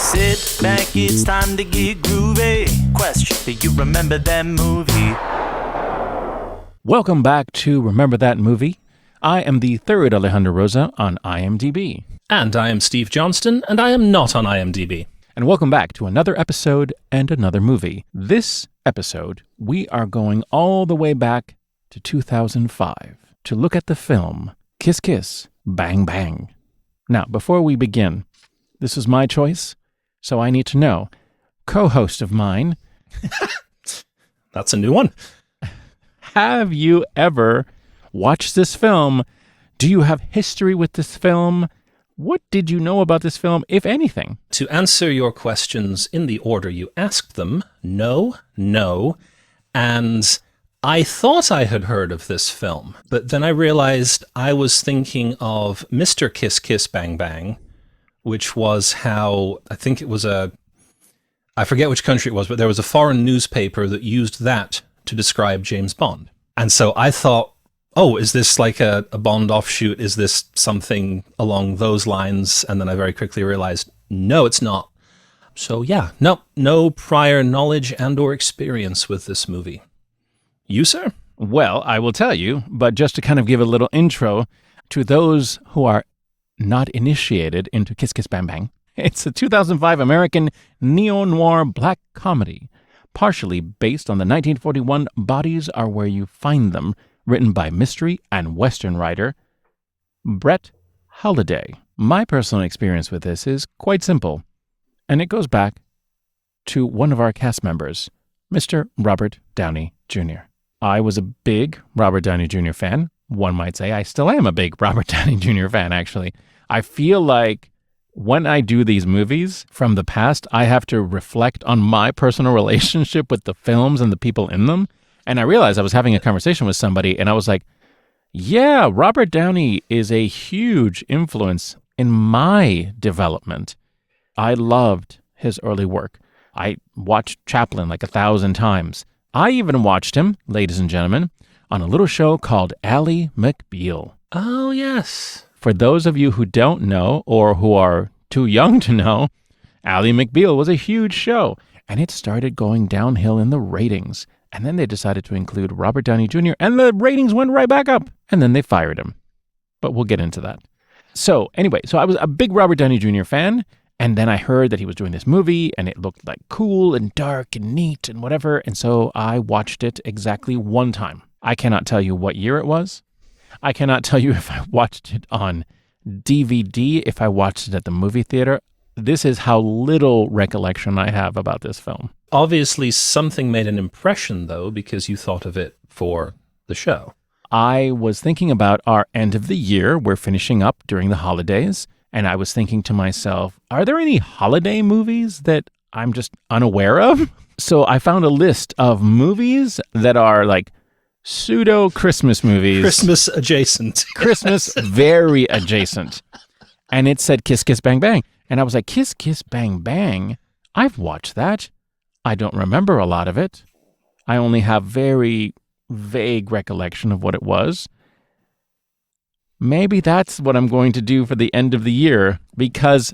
Sit back, it's time to get groovy. Question, do you remember that movie? Welcome back to Remember That Movie. I am the third Alejandro Rosa on IMDb. And I am Steve Johnston, and I am not on IMDb. And welcome back to another episode and another movie. This episode, we are going all the way back to 2005 to look at the film Kiss Kiss, Bang Bang. Now, before we begin, this is my choice, so I need to know, co-host of mine, That's a new one. have you ever watched this film? Do you have history with this film? What did you know about this film, if anything? To answer your questions in the order you asked them, no, and I thought I had heard of this film, but then I realized I was thinking of Mr. Kiss Kiss Bang Bang, which was how, I think it was I forget which country it was, but there was a foreign newspaper that used that to describe James Bond. And so I thought, oh, is this like a Bond offshoot? Is this something along those lines? And then I very quickly realized, no, it's not. So yeah, no prior knowledge and or experience with this movie. You, sir? Well, I will tell you, but just to kind of give a little intro to those who are not initiated into Kiss Kiss Bang Bang, it's a 2005 American neo-noir black comedy, partially based on the 1941 Bodies Are Where You Find Them, written by mystery and Western writer Brett Halliday. My personal experience with this is quite simple, and it goes back to one of our cast members, Mr. Robert Downey Jr. I was a big Robert Downey Jr. fan. One might say I still am a big Robert Downey Jr. fan, actually. I feel like when I do these movies from the past, I have to reflect on my personal relationship with the films and the people in them. And I realized I was having a conversation with somebody, and I was like, yeah, Robert Downey is a huge influence in my development. I loved his early work. I watched Chaplin like 1,000 times. I even watched him, ladies and gentlemen, on a little show called Ally McBeal. Oh, yes. For those of you who don't know or who are too young to know, Ally McBeal was a huge show, and it started going downhill in the ratings. And then they decided to include Robert Downey Jr., and the ratings went right back up. And then they fired him. But we'll get into that. So anyway, I was a big Robert Downey Jr. fan, and then I heard that he was doing this movie, and it looked like cool and dark and neat and whatever, and so I watched it exactly one time. I cannot tell you what year it was. I cannot tell you if I watched it on DVD, if I watched it at the movie theater. This is how little recollection I have about this film. Obviously, something made an impression, though, because you thought of it for the show. I was thinking about our end of the year. We're finishing up during the holidays, and I was thinking to myself, are there any holiday movies that I'm just unaware of? So I found a list of movies that are like pseudo-Christmas movies. Christmas adjacent. Christmas very adjacent. And it said Kiss Kiss Bang Bang. And I was like, Kiss Kiss Bang Bang? I've watched that. I don't remember a lot of it. I only have very vague recollection of what it was. Maybe that's what I'm going to do for the end of the year, because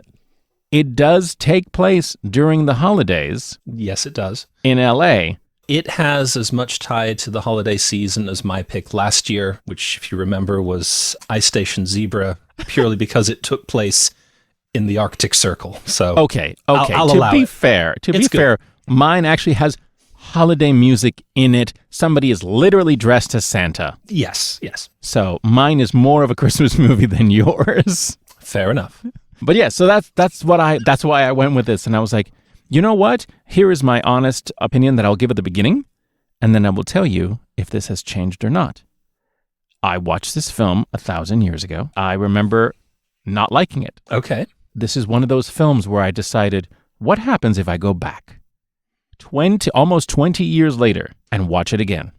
it does take place during the holidays. Yes, it does. In LA. It has as much tied to the holiday season as my pick last year, which, if you remember, was Ice Station Zebra, purely because it took place in the Arctic Circle. So okay. I'll to allow be it. fair, It's good. mine actually has holiday music in it. Somebody is literally dressed as Santa. Yes. So mine is more of a Christmas movie than yours. Fair enough. But yeah, so that's why I went with this, and I was like, you know what? Here is my honest opinion that I'll give at the beginning, and then I will tell you if this has changed or not. I watched this film 1,000 years ago. I remember not liking it. Okay. This is one of those films where I decided, what happens if I go back almost 20 years later and watch it again?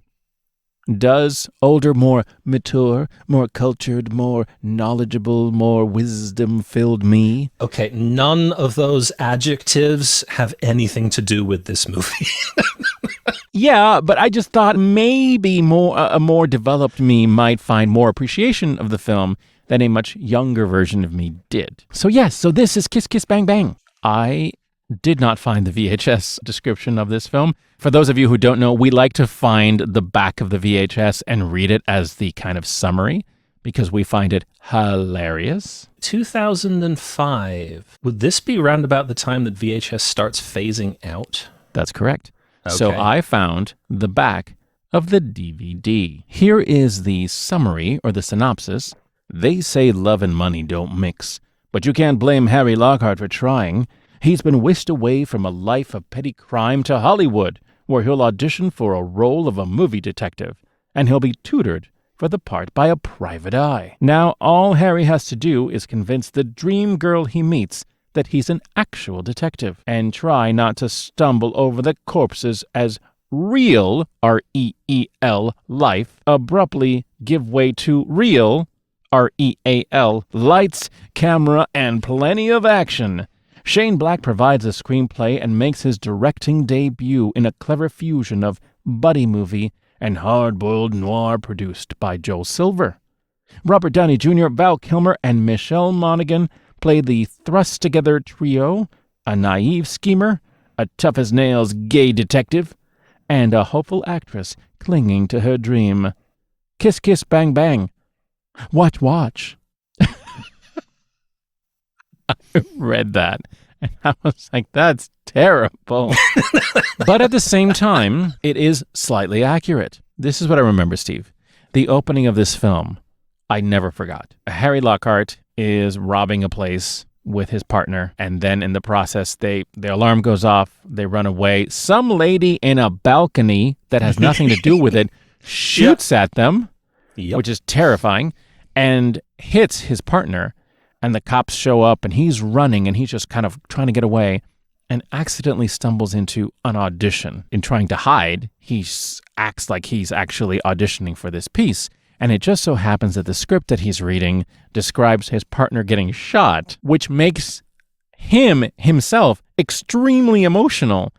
Does older, more mature, more cultured, more knowledgeable, more wisdom-filled me? Okay, none of those adjectives have anything to do with this movie. Yeah, but I just thought maybe a more developed me might find more appreciation of the film than a much younger version of me did. So yes, so this is Kiss Kiss Bang Bang. I did not find the VHS description of this film. For those of you who don't know, we like to find the back of the VHS and read it as the kind of summary because we find it hilarious. 2005. Would this be around about the time that VHS starts phasing out? That's correct. Okay. So I found the back of the DVD. Here is the summary or the synopsis. They say love and money don't mix, but you can't blame Harry Lockhart for trying. He's been whisked away from a life of petty crime to Hollywood, where he'll audition for a role of a movie detective, and he'll be tutored for the part by a private eye. Now, all Harry has to do is convince the dream girl he meets that he's an actual detective, and try not to stumble over the corpses as real, R-E-E-L, life abruptly give way to real, R-E-A-L, lights, camera, and plenty of action. Shane Black provides a screenplay and makes his directing debut in a clever fusion of buddy movie and hard-boiled noir produced by Joel Silver. Robert Downey Jr., Val Kilmer, and Michelle Monaghan play the thrust-together trio, a naive schemer, a tough-as-nails gay detective, and a hopeful actress clinging to her dream. Kiss, kiss, bang, bang. Watch, watch. I read that, and I was like, that's terrible. But at the same time, it is slightly accurate. This is what I remember, Steve. The opening of this film, I never forgot. Harry Lockhart is robbing a place with his partner, and then in the process, the alarm goes off, they run away. Some lady in a balcony that has nothing to do with it shoots at them, which is terrifying, and hits his partner. And the cops show up, and he's running, and he's just kind of trying to get away, and accidentally stumbles into an audition. In trying to hide, he acts like he's actually auditioning for this piece. And it just so happens that the script that he's reading describes his partner getting shot, which makes him himself extremely emotional.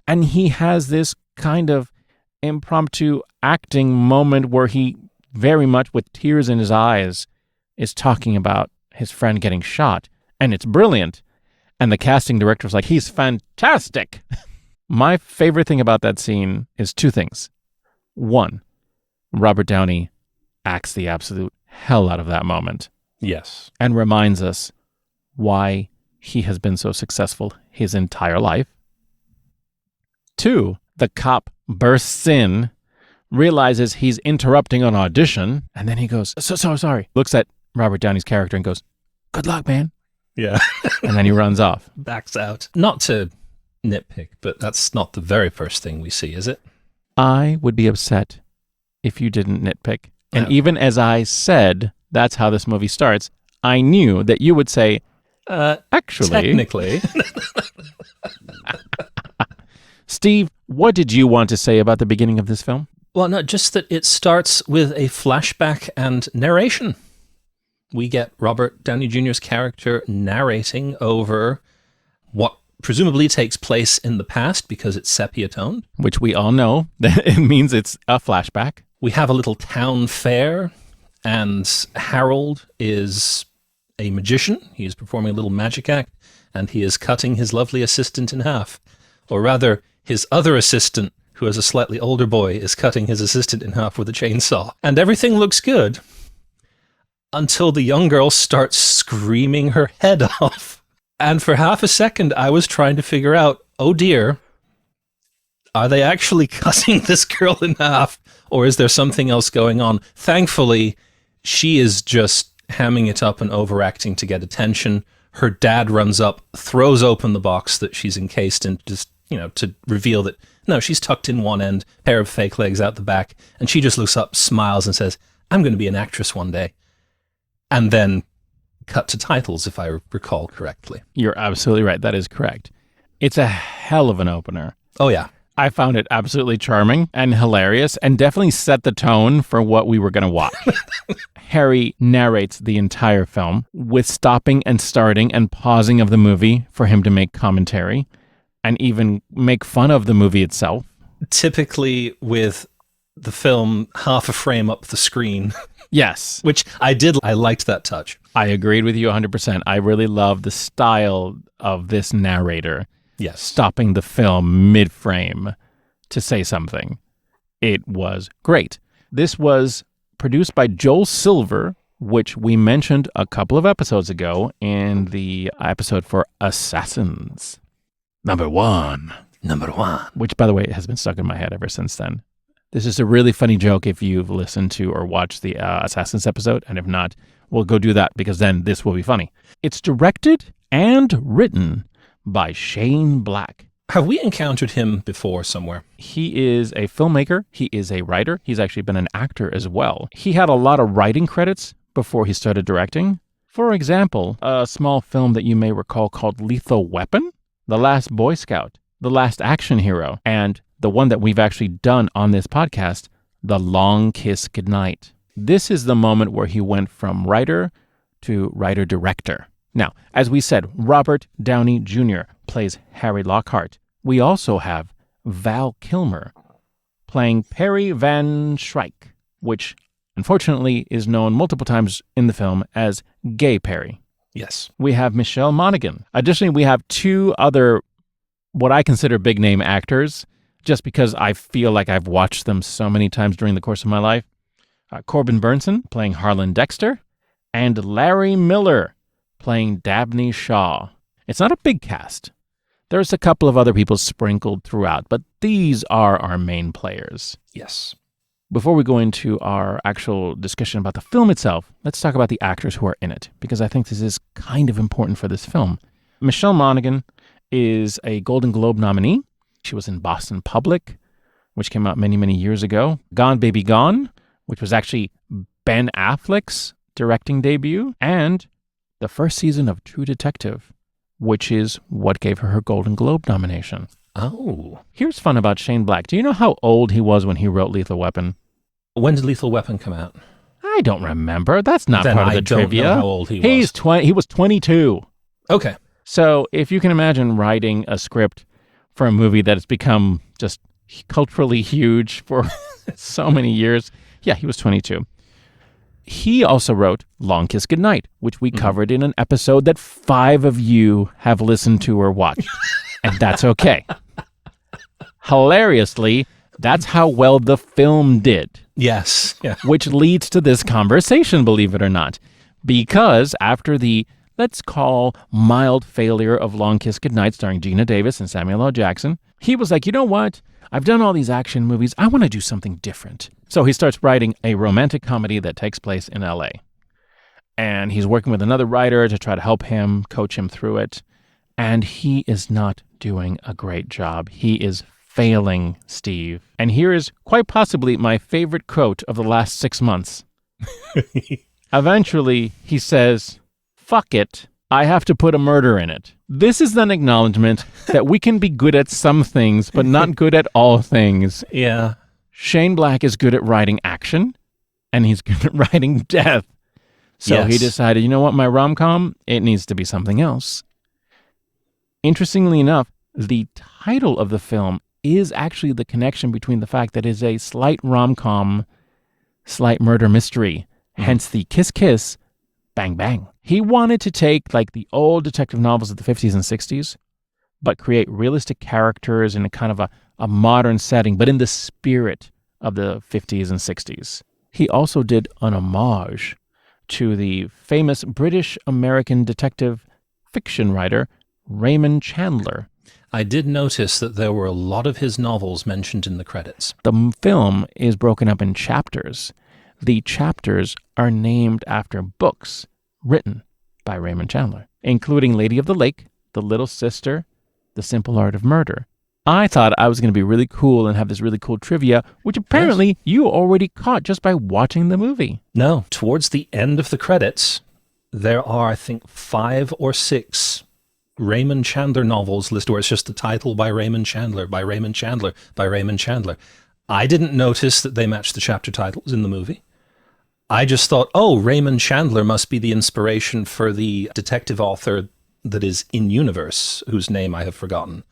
And he has this kind of impromptu acting moment where he, very much with tears in his eyes, is talking about his friend getting shot, and it's brilliant. And the casting director's like, he's fantastic. My favorite thing about that scene is two things. One, Robert Downey acts the absolute hell out of that moment. Yes. And reminds us why he has been so successful his entire life. Two, the cop bursts in, realizes he's interrupting an audition, and then he goes, so sorry. Looks at Robert Downey's character and goes, good luck, man. Yeah. And then he runs off. Backs out. Not to nitpick, but that's not the very first thing we see, is it? I would be upset if you didn't nitpick. And even as I said, that's how this movie starts, I knew that you would say, actually. Technically. Steve, what did you want to say about the beginning of this film? Well, no, just that it starts with a flashback and narration. We get Robert Downey Jr.'s character narrating over what presumably takes place in the past because it's sepia-toned. Which we all know that it means it's a flashback. We have a little town fair, and Harold is a magician. He is performing a little magic act, and he is cutting his lovely assistant in half. Or rather, his other assistant, who is a slightly older boy, is cutting his assistant in half with a chainsaw. And everything looks good until the young girl starts screaming her head off. And for half a second, I was trying to figure out, oh dear, are they actually cutting this girl in half, or is there something else going on? Thankfully, she is just hamming it up and overacting to get attention. Her dad runs up, throws open the box that she's encased in, just, to reveal that, no, she's tucked in one end, pair of fake legs out the back, and she just looks up, smiles, and says, I'm going to be an actress one day. And then cut to titles, if I recall correctly. You're absolutely right. That is correct. It's a hell of an opener. Oh, yeah. I found it absolutely charming and hilarious and definitely set the tone for what we were going to watch. Harry narrates the entire film with stopping and starting and pausing of the movie for him to make commentary and even make fun of the movie itself. Typically with the film half a frame up the screen. Yes. Which I did. I liked that touch. I agreed with you 100%. I really love the style of this narrator Yes. stopping the film mid-frame to say something. It was great. This was produced by Joel Silver, which we mentioned a couple of episodes ago in the episode for Assassins. Number one. Which, by the way, has been stuck in my head ever since then. This is a really funny joke if you've listened to or watched the Assassins episode, and if not, we'll go do that because then this will be funny. It's directed and written by Shane Black. Have we encountered him before somewhere? He is a filmmaker. He is a writer. He's actually been an actor as well. He had a lot of writing credits before he started directing. For example, a small film that you may recall called Lethal Weapon, The Last Boy Scout, The Last Action Hero, and the one that we've actually done on this podcast, The Long Kiss Goodnight. This is the moment where he went from writer to writer-director. Now, as we said, Robert Downey Jr. plays Harry Lockhart. We also have Val Kilmer playing Perry Van Shrike, which unfortunately is known multiple times in the film as Gay Perry. Yes. We have Michelle Monaghan. Additionally, we have two other, what I consider big-name actors, just because I feel like I've watched them so many times during the course of my life. Corbin Burnson playing Harlan Dexter, and Larry Miller playing Dabney Shaw. It's not a big cast. There's a couple of other people sprinkled throughout, but these are our main players. Yes. Before we go into our actual discussion about the film itself, let's talk about the actors who are in it, because I think this is kind of important for this film. Michelle Monaghan is a Golden Globe nominee. She was in Boston Public, which came out many, many years ago. Gone Baby Gone, which was actually Ben Affleck's directing debut, and the first season of True Detective, which is what gave her her Golden Globe nomination. Oh. Here's fun about Shane Black. Do you know how old he was when he wrote Lethal Weapon? When did Lethal Weapon come out? I don't remember. That's not Then part of I the don't trivia. know how old he was. He was 22. Okay. So if you can imagine writing a script for a movie that has become just culturally huge for so many years, yeah, he was 22. He also wrote Long Kiss Goodnight, which we covered in an episode that 5 of you have listened to or watched. And that's okay. Hilariously, that's how well the film did. Yes. Yeah. Which leads to this conversation, believe it or not. Because after the, let's call, mild failure of Long Kiss Goodnight starring Gina Davis and Samuel L. Jackson, he was like, you know what? I've done all these action movies. I want to do something different. So he starts writing a romantic comedy that takes place in L.A. And he's working with another writer to try to help him, coach him through it. And he is not doing a great job. He is failing, Steve. And here is quite possibly my favorite quote of the last 6 months. Eventually, he says, "Fuck it. I have to put a murder in it." This is an acknowledgement that we can be good at some things, but not good at all things. Yeah. Shane Black is good at writing action, and he's good at writing death. So he Yes. decided, you know what, my rom-com, it needs to be something else. Interestingly enough, the title of the film is actually the connection between the fact that it is a slight rom-com, slight murder mystery, hence the kiss, kiss, bang, bang. He wanted to take like the old detective novels of the 50s and 60s, but create realistic characters in a kind of a modern setting, but in the spirit of the 50s and 60s. He also did an homage to the famous British-American detective fiction writer Raymond Chandler. I did notice that there were a lot of his novels mentioned in the credits. The film is broken up in chapters. The chapters are named after books written by Raymond Chandler, including Lady of the Lake, The Little Sister, The Simple Art of Murder. I thought I was going to be really cool and have this really cool trivia, which apparently you already caught just by watching the movie. No, towards the end of the credits, there are, I think, 5 or 6 Raymond Chandler novels listed where it's just the title by Raymond Chandler, by Raymond Chandler, by Raymond Chandler. I didn't notice that they matched the chapter titles in the movie. I just thought, oh, Raymond Chandler must be the inspiration for the detective author that is in universe, whose name I have forgotten.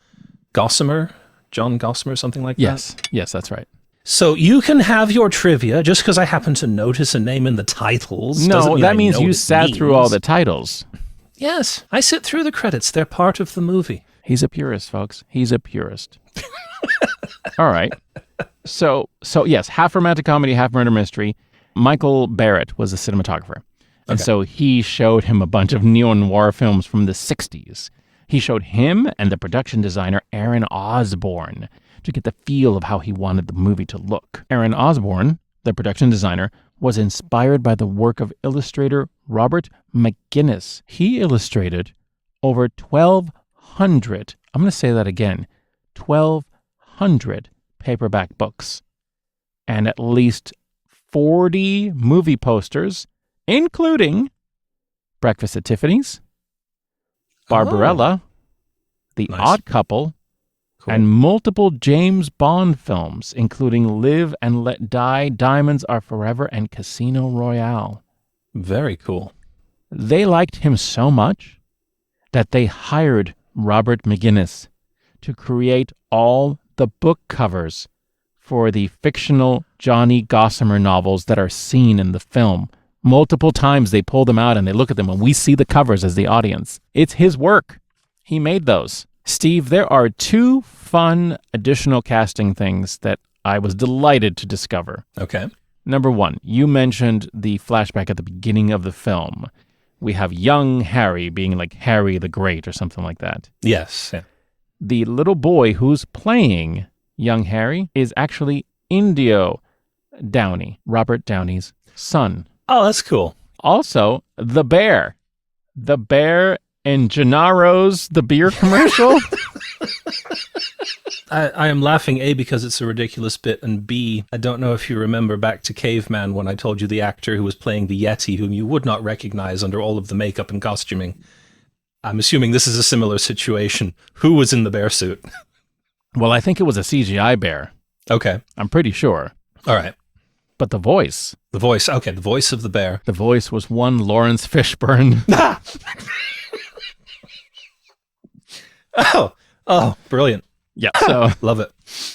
Gossamer? John Gossamer, something like that? Yes, that's right. So you can have your trivia just because I happen to notice a name in the titles. No, mean that I means know you what it sat through all means. the titles. Yes, I sit through the credits. They're part of the movie. He's a purist, folks. He's a purist. All right. So yes, half romantic comedy, half murder mystery. Michael Barrett was a cinematographer. And Okay. so he showed him a bunch of neo-noir films from the 60s. He showed him and the production designer Aaron Osborne to get the feel of how he wanted the movie to look. Aaron Osborne, the production designer, was inspired by the work of illustrator Robert McGinnis. He illustrated over 1,200, I'm going to say that again, 1,200 paperback books and at least 40 movie posters, including Breakfast at Tiffany's, Barbarella, The Nice. Odd Couple, Cool. and multiple James Bond films, including Live and Let Die, Diamonds Are Forever, and Casino Royale. Very cool. They liked him so much that they hired Robert McGinnis to create all the book covers for the fictional Johnny Gossamer novels that are seen in the film. Multiple times they pull them out and they look at them and we see the covers as the audience. It's his work. He made those. Steve, there are 2 fun additional casting things that I was delighted to discover. Okay. Number 1, you mentioned the flashback at the beginning of the film. We have young Harry being like Harry the Great or something like that. Yes. Yeah. The little boy who's playing young Harry is actually Indio Downey, Robert Downey's son. Oh, that's cool. Also, the bear in Gennaro's The Beer commercial. I am laughing, A, because it's a ridiculous bit, and B, I don't know if you remember back to Caveman when I told you the actor who was playing the Yeti, whom you would not recognize under all of the makeup and costuming. I'm assuming this is a similar situation. Who was in the bear suit? Well, I think it was a CGI bear. Okay. I'm pretty sure. All right. But the voice The voice. Okay, the voice of the bear. was one Lawrence Fishburne. Oh, brilliant. Yeah, so Love it.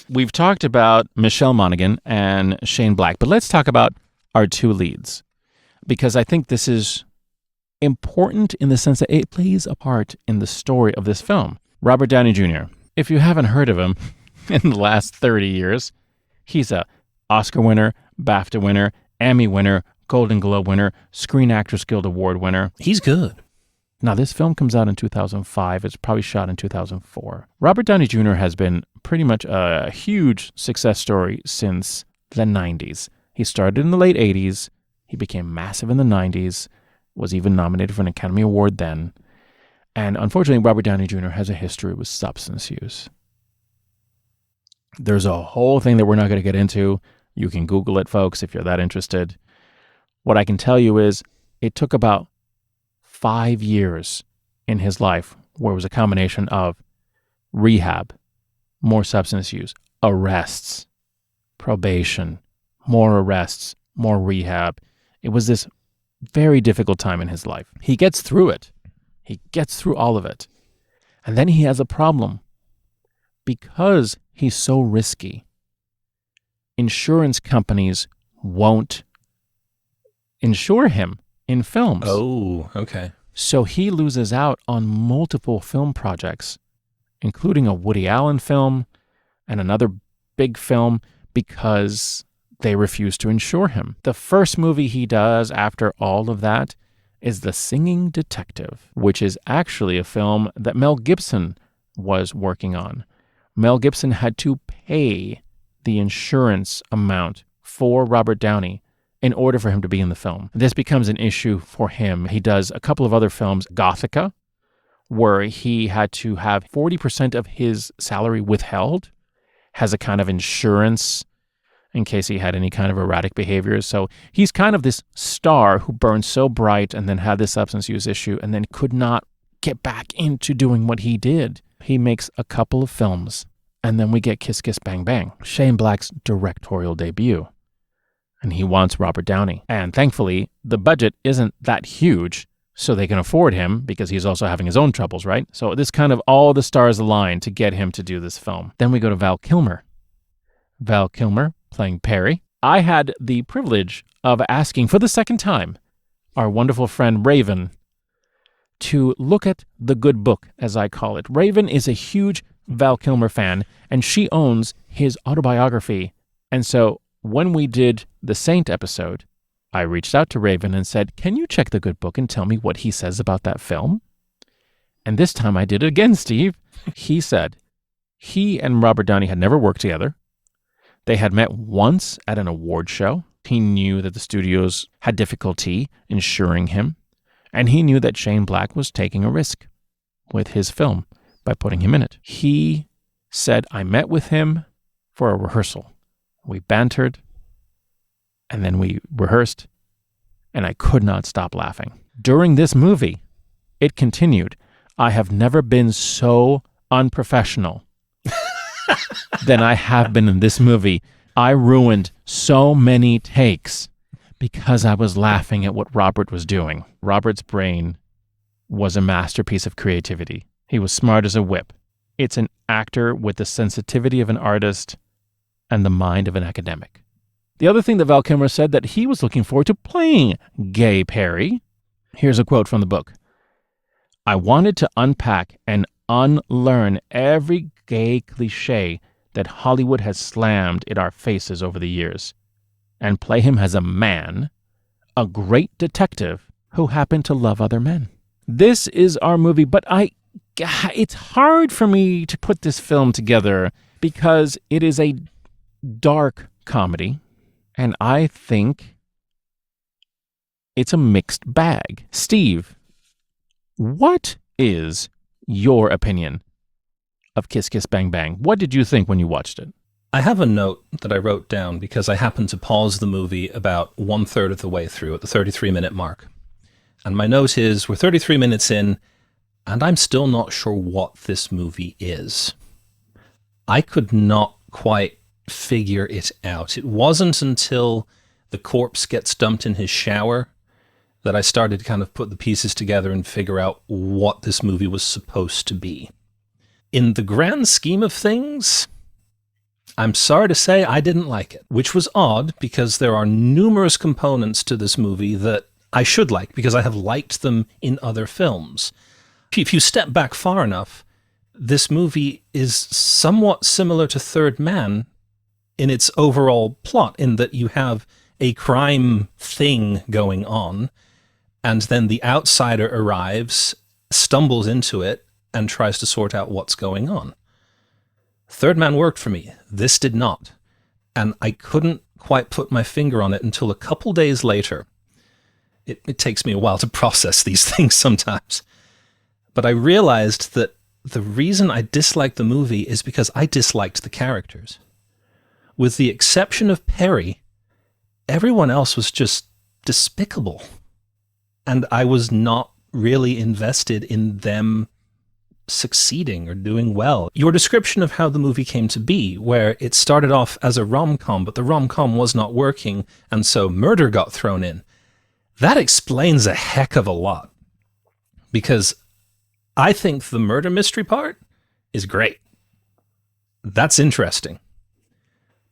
we've talked about Michelle Monaghan and Shane Black, but let's talk about our 2 leads, because I think this is important in the sense that it plays a part in the story of this film. Robert Downey Jr., if you haven't heard of him in the last 30 years, he's a Oscar winner, BAFTA winner, Emmy winner, Golden Globe winner, Screen Actors Guild Award winner. He's good. Now, this film comes out in 2005. It's probably shot in 2004. Robert Downey Jr. has been pretty much a huge success story since the 90s. He started in the late 80s. He became massive in the 90s, was even nominated for an Academy Award then. And unfortunately, Robert Downey Jr. has a history with substance use. There's a whole thing that we're not going to get into. You can Google it, folks, if you're that interested. What I can tell you is it took about 5 years in his life where it was a combination of rehab, more substance use, arrests, probation, more arrests, more rehab. It was this very difficult time in his life. He gets through it. He gets through all of it. And then he has a problem. Because he's so risky, insurance companies won't insure him in films. Oh, okay. So he loses out on multiple film projects, including a Woody Allen film and another big film, because they refuse to insure him. The first movie he does after all of that is The Singing Detective, which is actually a film that Mel Gibson was working on. Mel Gibson had to pay the insurance amount for Robert Downey in order for him to be in the film. This becomes an issue for him. He does a couple of other films, Gothica, where he had to have 40% of his salary withheld, has a kind of insurance in case he had any kind of erratic behavior. So he's kind of this star who burned so bright and then had this substance use issue and then could not get back into doing what he did. He makes a couple of films, and then we get Kiss Kiss Bang Bang, Shane Black's directorial debut. And he wants Robert Downey. And thankfully, the budget isn't that huge, so they can afford him because he's also having his own troubles, right? So this kind of all the stars align to get him to do this film. Then we go to Val Kilmer. Val Kilmer playing Perry. I had the privilege of asking for the second time our wonderful friend Raven to look at the good book, as I call it. Raven is a huge Val Kilmer fan, and she owns his autobiography. And so when we did the Saint episode, I reached out to Raven and said, can you check the good book and tell me what he says about that film? And this time I did it again, Steve. He said he and Robert Downey had never worked together. They had met once at an award show. He knew that the studios had difficulty insuring him, and he knew that Shane Black was taking a risk with his film by putting him in it. He said, I met with him for a rehearsal. We bantered, and then we rehearsed, and I could not stop laughing. During this movie, it continued, I have never been so unprofessional than I have been in this movie. I ruined so many takes because I was laughing at what Robert was doing. Robert's brain was a masterpiece of creativity. He was smart as a whip. It's an actor with the sensitivity of an artist and the mind of an academic. The other thing that Val Kilmer said that he was looking forward to playing Gay Perry. Here's a quote from the book. I wanted to unpack and unlearn every gay cliche that Hollywood has slammed in our faces over the years, and play him as a man, a great detective who happened to love other men. This is our movie, but it's hard for me to put this film together because it is a dark comedy, and I think it's a mixed bag. Steve, what is your opinion of Kiss Kiss Bang Bang? What did you think when you watched it? I have a note that I wrote down because I happened to pause the movie about 1/3 of the way through at the 33-minute mark. And my note is, we're 33 minutes in, and I'm still not sure what this movie is. I could not quite figure it out. It wasn't until the corpse gets dumped in his shower that I started to kind of put the pieces together and figure out what this movie was supposed to be. In the grand scheme of things, I'm sorry to say I didn't like it, which was odd because there are numerous components to this movie that I should like because I have liked them in other films. If you step back far enough, this movie is somewhat similar to Third Man in its overall plot, in that you have a crime thing going on, and then the outsider arrives, stumbles into it, and tries to sort out what's going on. Third Man worked for me. This did not. And I couldn't quite put my finger on it until a couple days later. It takes me a while to process these things sometimes. But I realized that the reason I disliked the movie is because I disliked the characters. With the exception of Perry, everyone else was just despicable. And I was not really invested in them succeeding or doing well. Your description of how the movie came to be, where it started off as a rom-com, but the rom-com was not working, and so murder got thrown in, that explains a heck of a lot. Because I think the murder mystery part is great. That's interesting.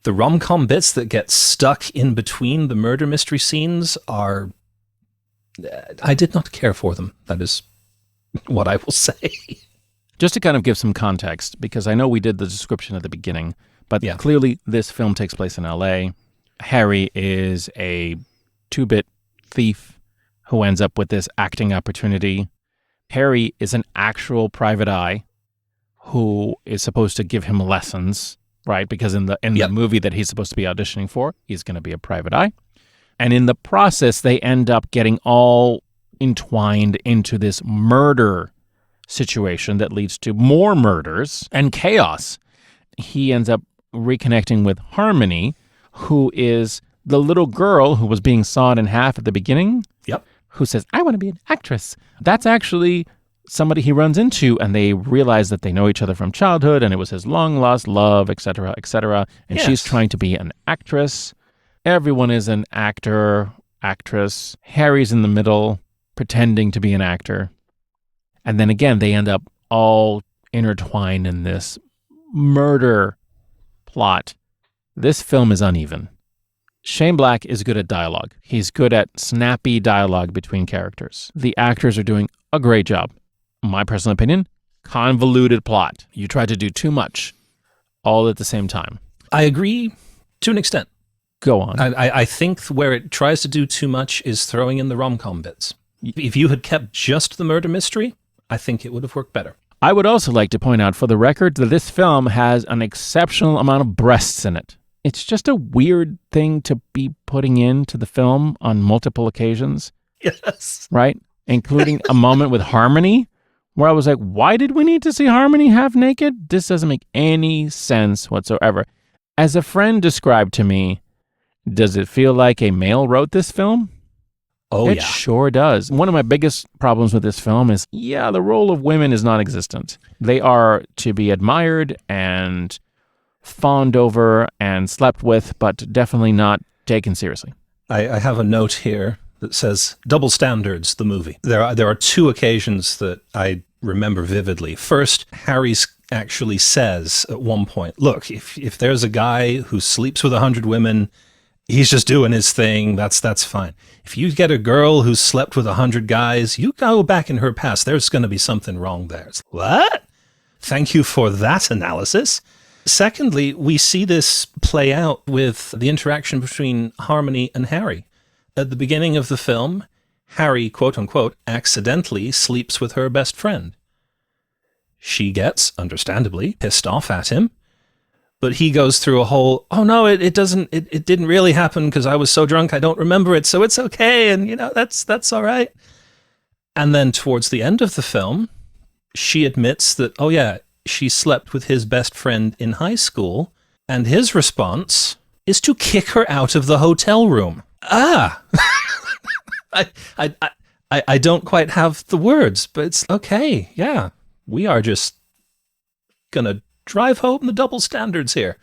The rom-com bits that get stuck in between the murder mystery scenes are... I did not care for them. That is what I will say. Just to kind of give some context, because I know we did the description at the beginning, but clearly this film takes place in L.A. Harry is a two-bit thief who ends up with this acting opportunity. Harry is an actual private eye who is supposed to give him lessons, right? Because in the movie that he's supposed to be auditioning for, he's going to be a private eye. And in the process, they end up getting all entwined into this murder situation that leads to more murders and chaos. He ends up reconnecting with Harmony, who is the little girl who was being sawed in half at the beginning. Yep. Who says, I want to be an actress. That's actually somebody he runs into, and they realize that they know each other from childhood, and it was his long-lost love, etc., etc. And she's trying to be an actress. Everyone is an actor, actress. Harry's in the middle, pretending to be an actor. And then again, they end up all intertwined in this murder plot This film is uneven. Shane Black is good at dialogue. He's good at snappy dialogue between characters. The actors are doing a great job. My personal opinion, convoluted plot. You try to do too much all at the same time. I agree to an extent. Go on. I think where it tries to do too much is throwing in the rom-com bits. If you had kept just the murder mystery, I think it would have worked better. I would also like to point out for the record that this film has an exceptional amount of breasts in it. It's just a weird thing to be putting into the film on multiple occasions. Yes. Right? Including a moment with Harmony, where I was like, why did we need to see Harmony half naked? This doesn't make any sense whatsoever. As a friend described to me, does it feel like a male wrote this film? Oh, it yeah. sure does. One of my biggest problems with this film is, the role of women is non-existent. They are to be admired and fawned over and slept with, but definitely not taken seriously. I have a note here that says double standards, the movie. There are two occasions that I remember vividly. First, Harry actually says at one point, look, if there's a guy who sleeps with 100 women, he's just doing his thing. That's fine. If you get a girl who's slept with 100 guys, you go back in her past. There's going to be something wrong there. It's, what? Thank you for that analysis. Secondly, we see this play out with the interaction between Harmony and Harry. At the beginning of the film, Harry, quote unquote, accidentally sleeps with her best friend. She gets, understandably, pissed off at him. But he goes through a whole, oh no, it didn't really happen because I was so drunk I don't remember it, so it's okay, and that's all right. And then towards the end of the film, she admits that, oh yeah, she slept with his best friend in high school, and his response is to kick her out of the hotel room. I don't quite have the words, but it's okay, yeah. We are just gonna drive home the double standards here.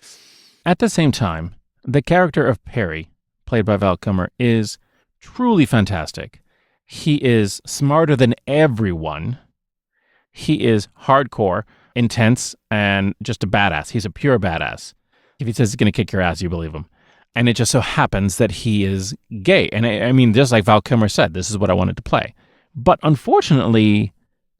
At the same time, the character of Perry, played by Val Kilmer, is truly fantastic. He is smarter than everyone. He is hardcore, intense, and just a badass. He's a pure badass. If he says he's going to kick your ass, you believe him. And it just so happens that he is gay. And I mean, just like Val Kilmer said, this is what I wanted to play. But unfortunately,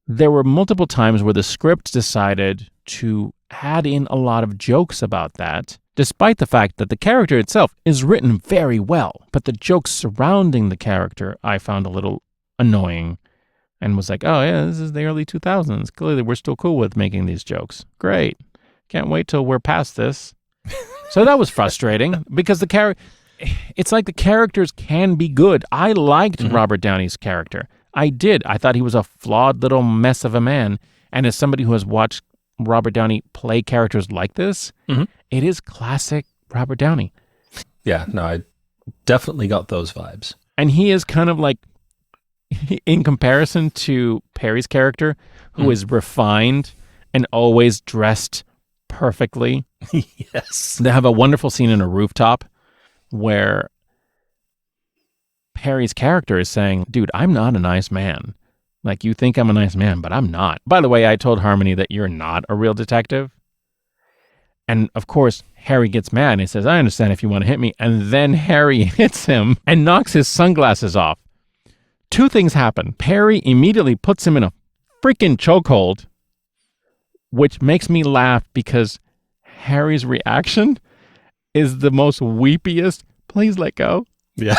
there were multiple times where the script decided to add in a lot of jokes about that, despite the fact that the character itself is written very well. But the jokes surrounding the character I found a little annoying and was like, oh yeah, this is the early 2000s. Clearly we're still cool with making these jokes. Great. Can't wait till we're past this. So that was frustrating because it's like the characters can be good. I liked Robert Downey's character. I did. I thought he was a flawed little mess of a man. And as somebody who has watched Robert Downey play characters like this, it is classic Robert Downey. Yeah, no, I definitely got those vibes. And he is kind of like, in comparison to Perry's character, who is refined and always dressed perfectly. Yes. They have a wonderful scene in a rooftop where Perry's character is saying, dude, I'm not a nice man. Like, you think I'm a nice man, but I'm not. By the way, I told Harmony that you're not a real detective. And of course, Harry gets mad and he says, I understand if you want to hit me. And then Harry hits him and knocks his sunglasses off. Two things happen. Perry immediately puts him in a freaking chokehold, which makes me laugh because Harry's reaction is the most weepiest. Please let go. Yeah.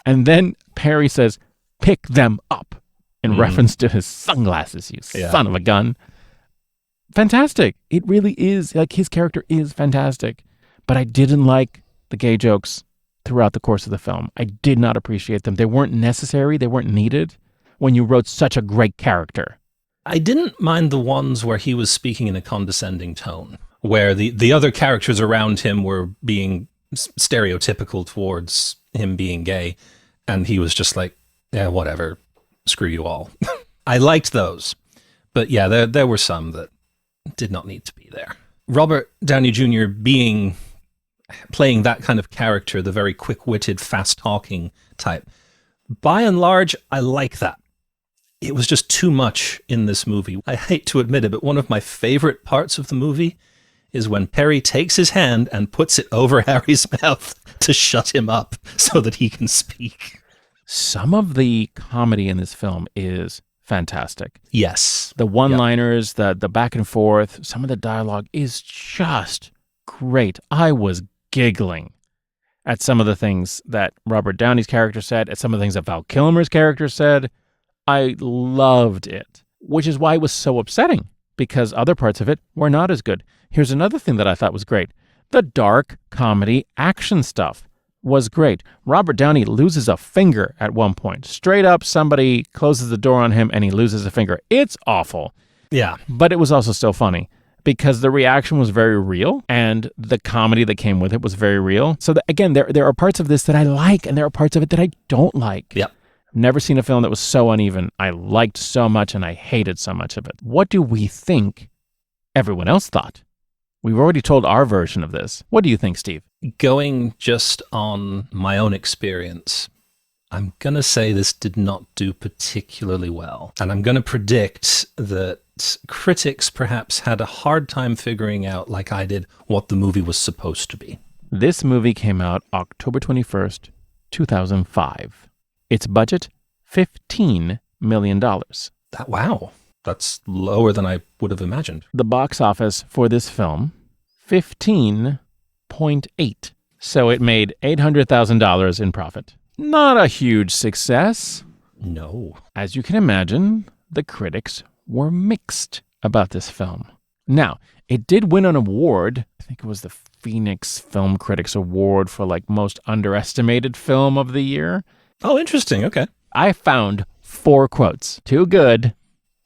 And then Perry says, pick them up, in reference to his sunglasses, you son of a gun. Fantastic. It really is. Like, his character is fantastic. But I didn't like the gay jokes throughout the course of the film. I did not appreciate them. They weren't necessary. They weren't needed when you wrote such a great character. I didn't mind the ones where he was speaking in a condescending tone, where the other characters around him were being stereotypical towards him being gay, and he was just like, yeah, whatever, screw you all. I liked those. But yeah, there were some that did not need to be there. Robert Downey Jr. playing that kind of character, the very quick-witted, fast-talking type, by and large, I like that. It was just too much in this movie. I hate to admit it, but one of my favorite parts of the movie is when Perry takes his hand and puts it over Harry's mouth to shut him up so that he can speak. Some of the comedy in this film is fantastic. Yes. The one-liners, the back and forth, some of the dialogue is just great. I was giggling at some of the things that Robert Downey's character said, at some of the things that Val Kilmer's character said. I loved it, which is why it was so upsetting, because other parts of it were not as good. Here's another thing that I thought was great. The dark comedy action stuff was great. Robert Downey loses a finger at one point. Straight up, somebody closes the door on him and he loses a finger. It's awful. Yeah. But it was also still funny because the reaction was very real and the comedy that came with it was very real. So again, there are parts of this that I like and there are parts of it that I don't like. Yep. Never seen a film that was so uneven. I liked so much and I hated so much of it. What do we think everyone else thought? We've already told our version of this. What do you think, Steve? Going just on my own experience, I'm going to say this did not do particularly well. And I'm going to predict that critics perhaps had a hard time figuring out, like I did, what the movie was supposed to be. This movie came out October 21st, 2005. Its budget, $15 million. Wow. That's lower than I would have imagined. The box office for this film, 15.8. So it made $800,000 in profit. Not a huge success. No. As you can imagine, the critics were mixed about this film. Now, it did win an award. I think it was the Phoenix Film Critics Award for most underestimated film of the year. Oh, interesting. Okay. I found 4 quotes. 2 good,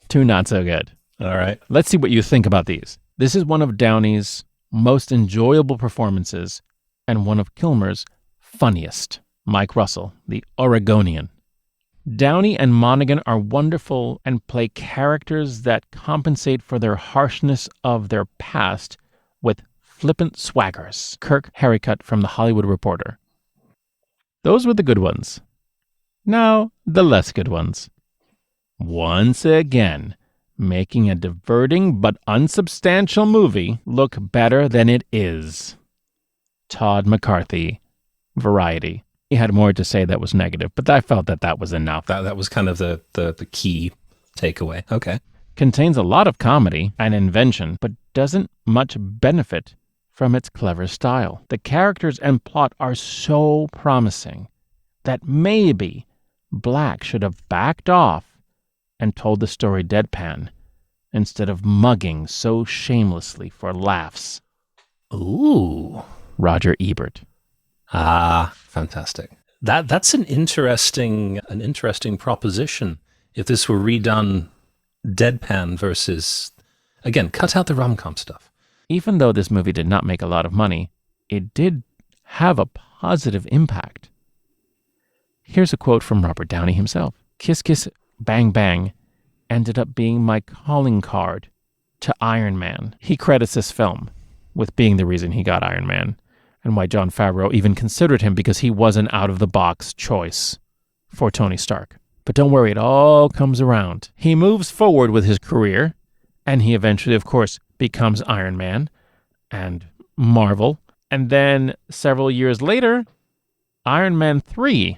2 not so good. All right. Let's see what you think about these. This is one of Downey's most enjoyable performances and one of Kilmer's funniest. Mike Russell, the Oregonian. Downey and Monaghan are wonderful and play characters that compensate for their harshness of their past with flippant swaggers. Kirk Harricut from The Hollywood Reporter. Those were the good ones. Now, the less good ones. Once again, making a diverting but unsubstantial movie look better than it is. Todd McCarthy, Variety. He had more to say that was negative, but I felt that was enough. That was kind of the key takeaway. Okay. Contains a lot of comedy and invention, but doesn't much benefit from its clever style. The characters and plot are so promising that maybe Black should have backed off and told the story deadpan instead of mugging so shamelessly for laughs. Ooh. Roger Ebert. Ah, fantastic. That's an interesting proposition. If this were redone deadpan versus, again, cut out the rom-com stuff. Even though this movie did not make a lot of money, it did have a positive impact. Here's a quote from Robert Downey himself. Kiss Kiss Bang Bang ended up being my calling card to Iron Man. He credits this film with being the reason he got Iron Man and why Jon Favreau even considered him because he was an out-of-the-box choice for Tony Stark. But don't worry, it all comes around. He moves forward with his career, and he eventually, of course, becomes Iron Man and Marvel. And then several years later, Iron Man 3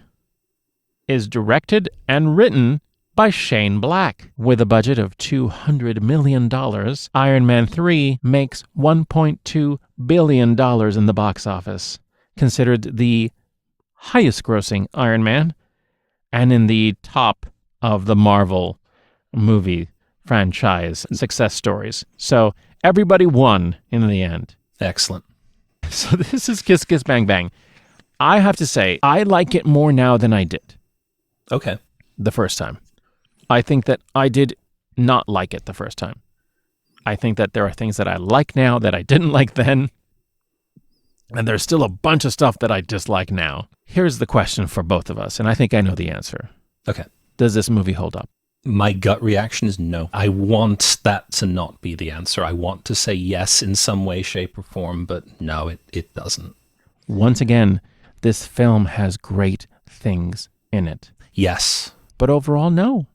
is directed and written by Shane Black. With a budget of $200 million, Iron Man 3 makes $1.2 billion in the box office, considered the highest-grossing Iron Man, and in the top of the Marvel movie franchise success stories. So everybody won in the end. Excellent. So this is Kiss Kiss Bang Bang. I have to say, I like it more now than I did. Okay. The first time. I think that I did not like it the first time. I think that there are things that I like now that I didn't like then. And there's still a bunch of stuff that I dislike now. Here's the question for both of us, and I think I know the answer. Okay. Does this movie hold up? My gut reaction is no. I want that to not be the answer. I want to say yes in some way, shape, or form, but no, it doesn't. Once again, this film has great things in it. Yes. But overall, no.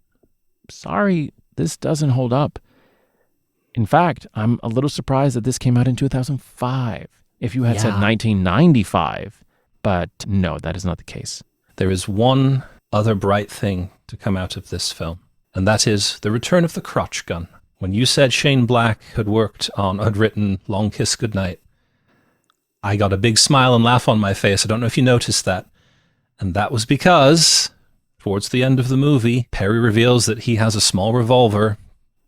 Sorry, this doesn't hold up. In fact, I'm a little surprised that this came out in 2005. If you had said 1995, but no, that is not the case. There is one other bright thing to come out of this film, and that is the return of the crotch gun. When you said Shane Black had written Long Kiss Goodnight, I got a big smile and laugh on my face. I don't know if you noticed that. And that was because, towards the end of the movie, Perry reveals that he has a small revolver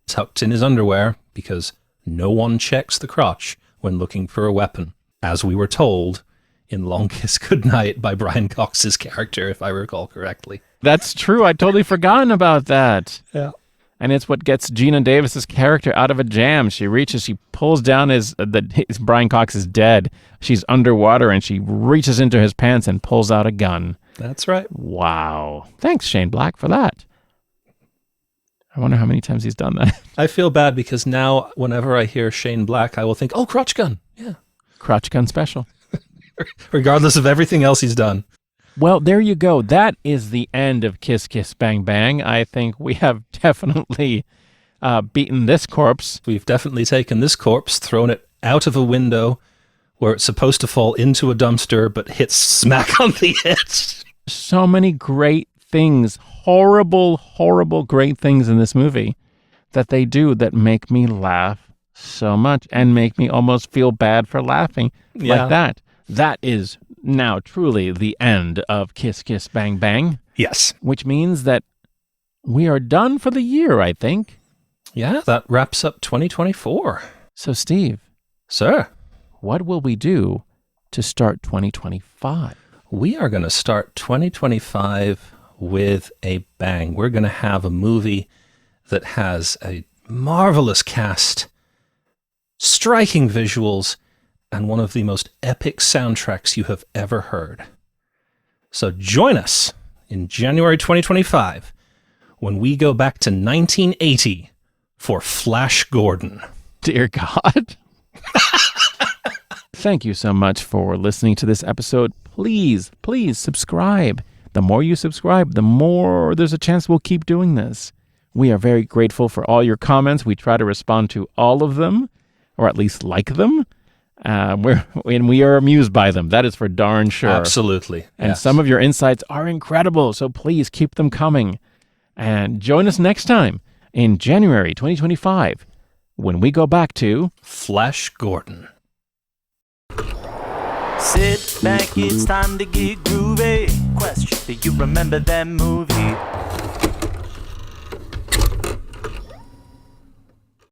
tucked in his underwear because no one checks the crotch when looking for a weapon, as we were told in Long Kiss Goodnight by Brian Cox's character, if I recall correctly. That's true. I'd totally forgotten about that. Yeah. And it's what gets Gina Davis's character out of a jam. She pulls down Brian Cox is dead. She's underwater and she reaches into his pants and pulls out a gun. That's right. Wow. Thanks, Shane Black, for that. I wonder how many times he's done that. I feel bad because now whenever I hear Shane Black, I will think, oh, crotch gun. Yeah. Crotch gun special. Regardless of everything else he's done. Well, there you go. That is the end of Kiss Kiss Bang Bang. I think we have definitely beaten this corpse. We've definitely taken this corpse, thrown it out of a window where it's supposed to fall into a dumpster, but hits smack on the head. So many great things, horrible, horrible great things in this movie that they do that make me laugh so much and make me almost feel bad for laughing like that. That is now truly the end of Kiss Kiss Bang Bang. Yes. Which means that we are done for the year, I think. Yeah, that wraps up 2024. So, Steve. Sir. What will we do to start 2025? We are going to start 2025 with a bang. We're going to have a movie that has a marvelous cast, striking visuals, and one of the most epic soundtracks you have ever heard. So join us in January 2025 when we go back to 1980 for Flash Gordon. Dear God. Thank you so much for listening to this episode. Please, please subscribe. The more you subscribe, the more there's a chance we'll keep doing this. We are very grateful for all your comments. We try to respond to all of them, or at least like them. We are amused by them. That is for darn sure. Absolutely. And yes. Some of your insights are incredible, so please keep them coming. And join us next time in January 2025 when we go back to Flash Gordon. Sit back, it's time to get groovy. Question, do you remember that movie?